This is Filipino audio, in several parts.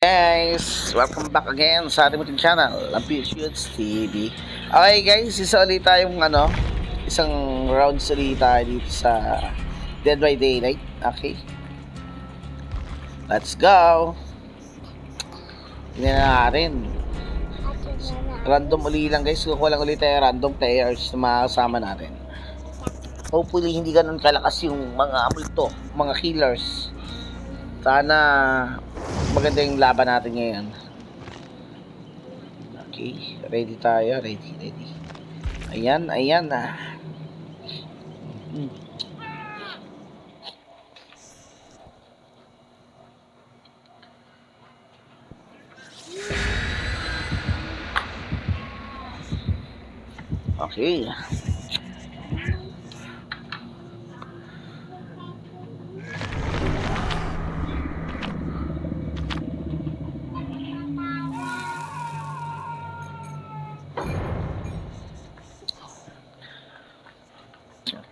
Guys, welcome back again sa ating muting channel, Ambitious TV. Okay guys, isa ulit tayong isang rounds ulit tayo dito sa Dead by Daylight. Okay, let's go. Tingnan natin. Random uli lang guys, kukuha lang ulit tayo random players na makakasama natin. Hopefully hindi ganun kalakas yung mga multo, mga killers. Sana maganda yung laban natin ngayon. Okay, ready tayo, ready. Ayan na. Okay.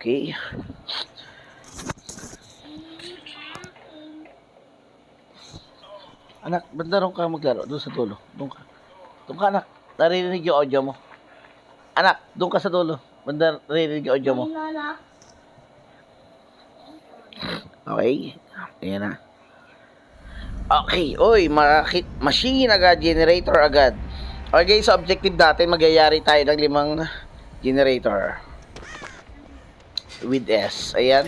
Okay. Anak, ba't naroon ka maglaro? Doon sa dulo. Doon ka anak. Narinig yung audio mo. Anak, doon ka sa dulo. Ba't narinig yung audio mo? Okay. Ayan na. Okay. Uy, machine agad. Generator agad. Okay, sa objective natin, magyayari tayo ng 5 generator. With S. Ayan.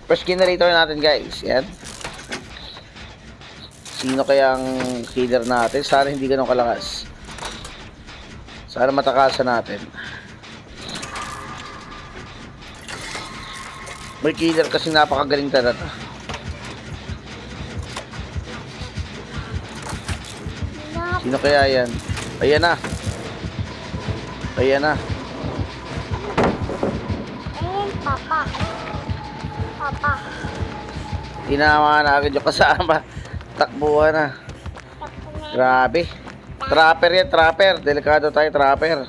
First generator natin guys. Ayan. Sino kayang killer natin? Sana hindi ganun kalakas. Sana matakasan natin. May killer kasi napakagaling talaga. Sino kaya yan? Ayan na. Ayun, Papa. Tinama na agad yung kasama. Takbuhan na. Grabe. Trapper yan, trapper. Delikado tayo, trapper.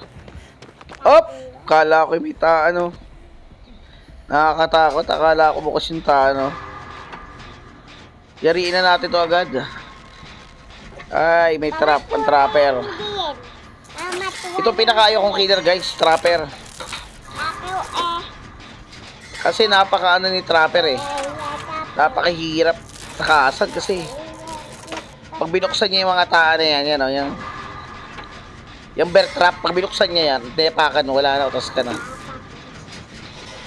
Op! Kala ko may nakakatakot. Akala ko bukas yung Yariin na natin to agad. Ay, may trap. Ang trapper. Ito pinakaayaw kong killer guys. Trapper. Kasi napaka ni trapper eh. Napakahirap takasan kasi. Pag binuksan niya yung mga taan na yan, yung bear trap, pag binuksan niya yan, depakan, wala na, utos ka na.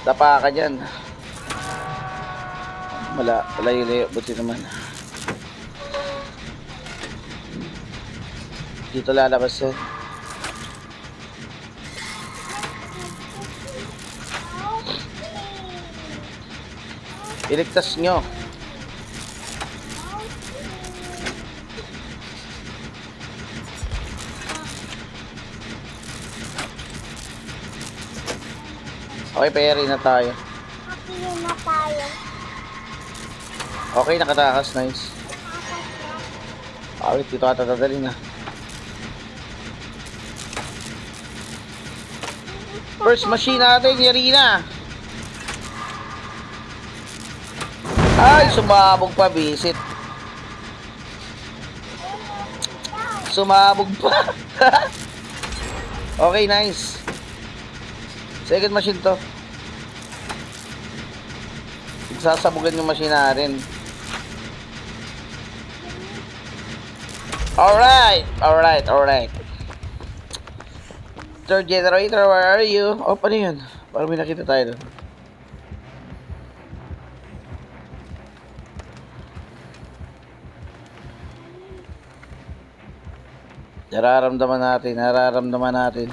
Dapakan yan. Layo, buti naman. Dito lalabas yan. Iligtas nyo. Okay, peri na tayo. Okay, nakatakas. Nice. Wait, dito ata dadali na. First machine natin, yari na. Ay, sumabog pa, visit. Sumabog pa. Okay, nice. Second machine to. Sasabugan yung machine natin. Alright. Third generator, where are you? Oh, paano yun? Parang may nakita tayo doon. Nararamdaman natin.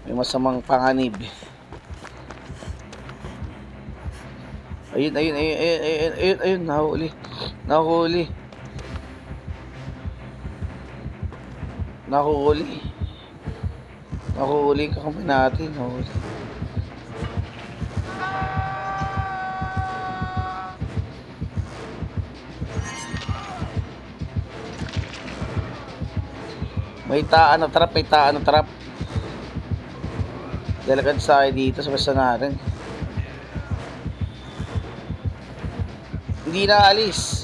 May masamang panganib. Ayun, nahuli kakamay natin, nahuli. May taan na trap. Dalagad sa akin dito sa basta natin. Hindi na alis.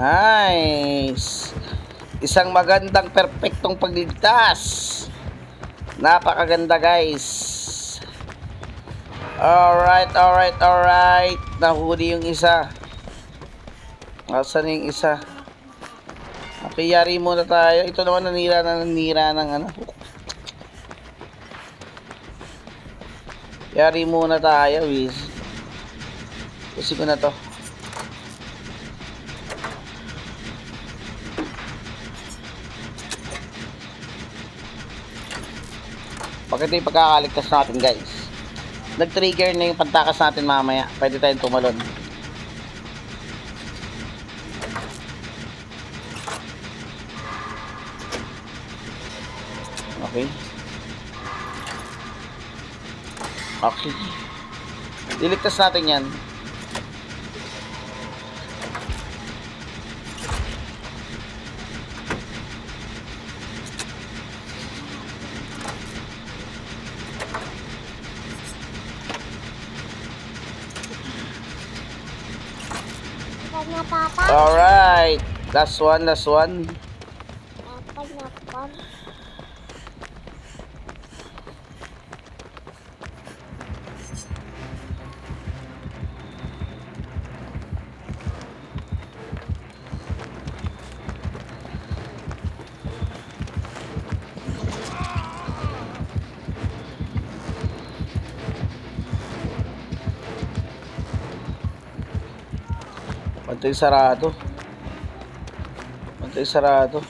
Nice. Isang magandang perpektong pagligtas. Napakaganda guys. Alright. Nahuli yung isa. Asan yung isa? Okay, yari muna tayo. Ito naman nanira ng ano. Yari muna tayo, Wiz. Kasi ko na to. Bakit ito yung pagkakaligtas natin, guys? Nag-trigger na yung pantakas natin mamaya. Pwede tayong tumalon. Okay. Okay. Iligtas natin yan. Alright. Last one. Pantay sarado.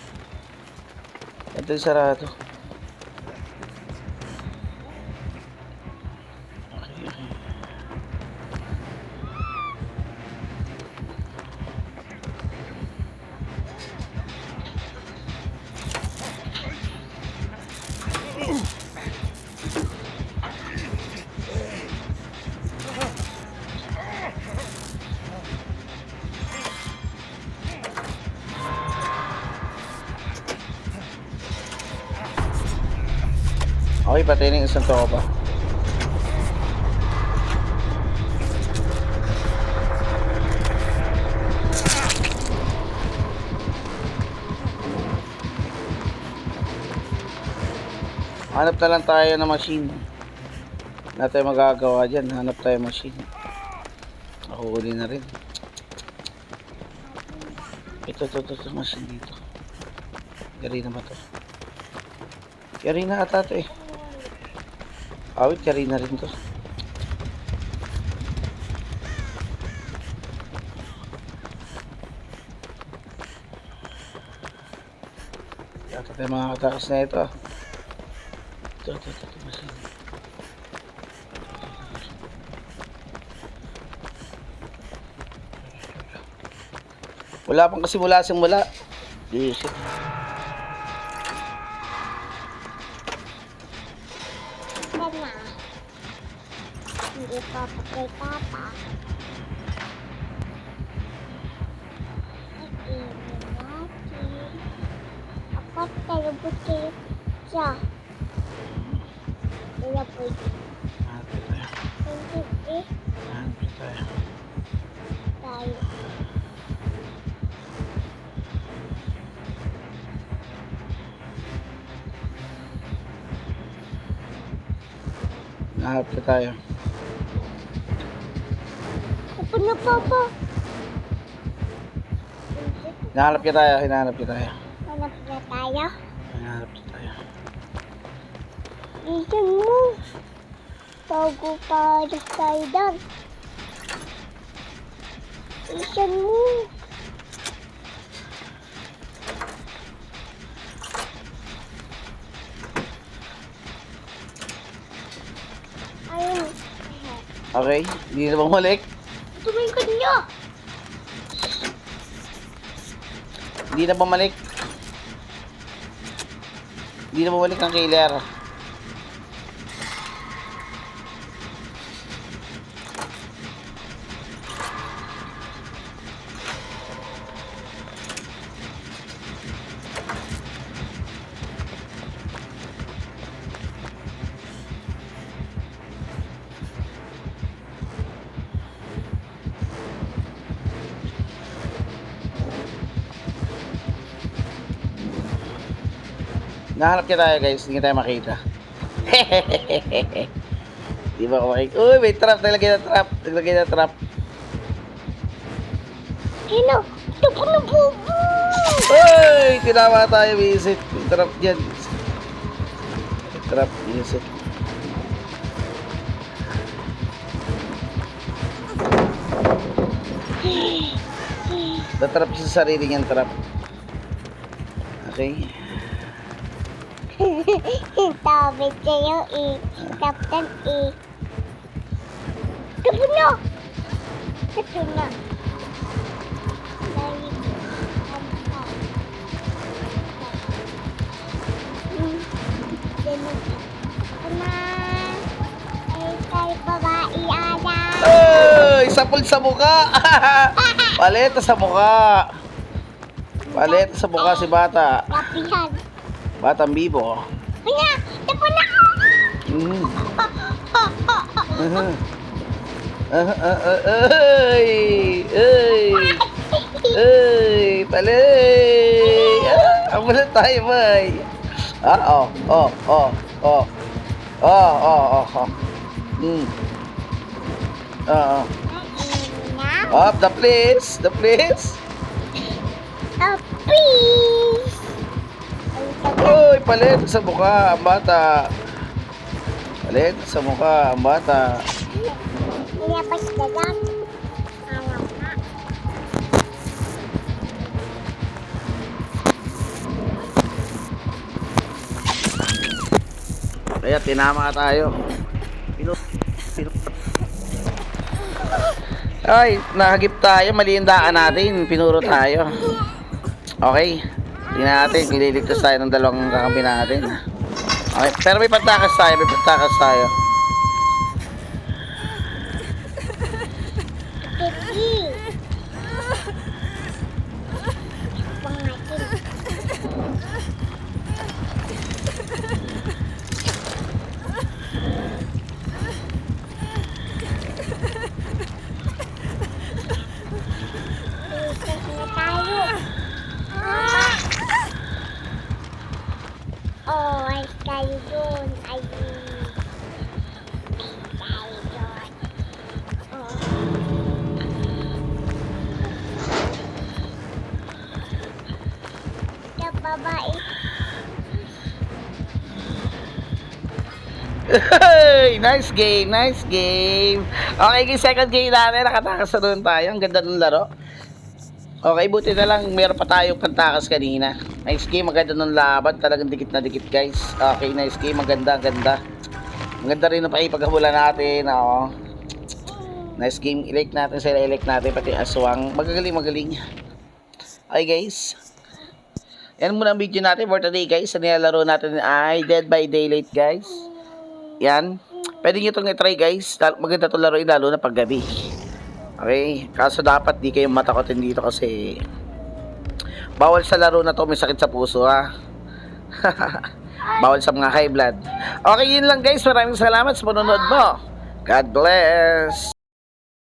Okay, patay na yung isang tropa. Hanap na lang tayo ng machine. Wala tayo magagawa dyan. Hanap tayo machine. Nakahuli na rin. Ito, machine dito. Yari na ba to? Yari na ata to eh. Awit, yari na rin to. Yata tayo mga katakas na ito. Ito, machine. Wala pang kasi mula simula. Shit. Hindi pa patay papa. Apat tayo buti siya. Kaya pwede. Tayo. Nahanap na tayo. Opo na papa. Hinahanap niya tayo. Hanap na tayo. Isan mo. Bago pa tayo doon. Isan mo. Ayun. Okay, hindi na bumalik. Tumingin ka niya. Hindi na bumalik. Hindi na bumalik ang killer. Nahanap niya tayo guys, hindi tayo makita. Di ba ako makita? Uy, may trap, naglagay na trap. Sino? Ito po na bubo. Uy, tinawa tayo, visit. May trap dyan. May trap, visit. Natrap siya sa sarili niyang trap. Okay. Sabi sa'yo Captain Ito po na. Ito na. Uy, sapul sa mukha. Paleta sa mukha. Paleta sa mukha si bata. Lapihan. Batang bibo. Kaya, ito po na. Mm. Ay, ay, ay, palay. Ang wala tayo, bay. Oh. Mm. Up, the place. Please. Uy, palit sa mukha ang bata. Palit sa mukha ang bata. Nilapas na lang. Alam ka. Kaya tinama tayo. Ay, nahagip tayo. Mali yung daan natin. Pinuro tayo. Okay. Tingnan natin. Ililigtas tayo ng dalawang kakampi natin. Okay. Pero may patakas tayo. Kiki. Pangatin. Iligtas na tayo. Oh, ay tayo dun. Ay. Tayo dun. Oh. Ito, babae. Hey, nice game. Okay, yung second game natin. Nakatakas na doon tayo. Ang ganda ng laro. Okay, buti na lang meron pa tayong pantakas kanina. Nice game, maganda ng laban. Talagang dikit na dikit, guys. Okay, nice game, maganda. Maganda rin ang pakipaghabulan natin. Oo. Nice game, i-like natin sila, i-like natin pati aswang. Magaling. Okay, guys. Yan muna ang video natin for today, guys. Ang nilalaro natin ay Dead by Daylight, guys. Yan. Pwede nyo itong i-try, guys. Maganda itong laro, lalo na paggabi. Okay, kaso dapat di kayo matakotin dito kasi bawal sa laro na to, may sakit sa puso ha. Bawal sa mga high blood. Okay, yun lang guys. Maraming salamat sa panonood mo. God bless.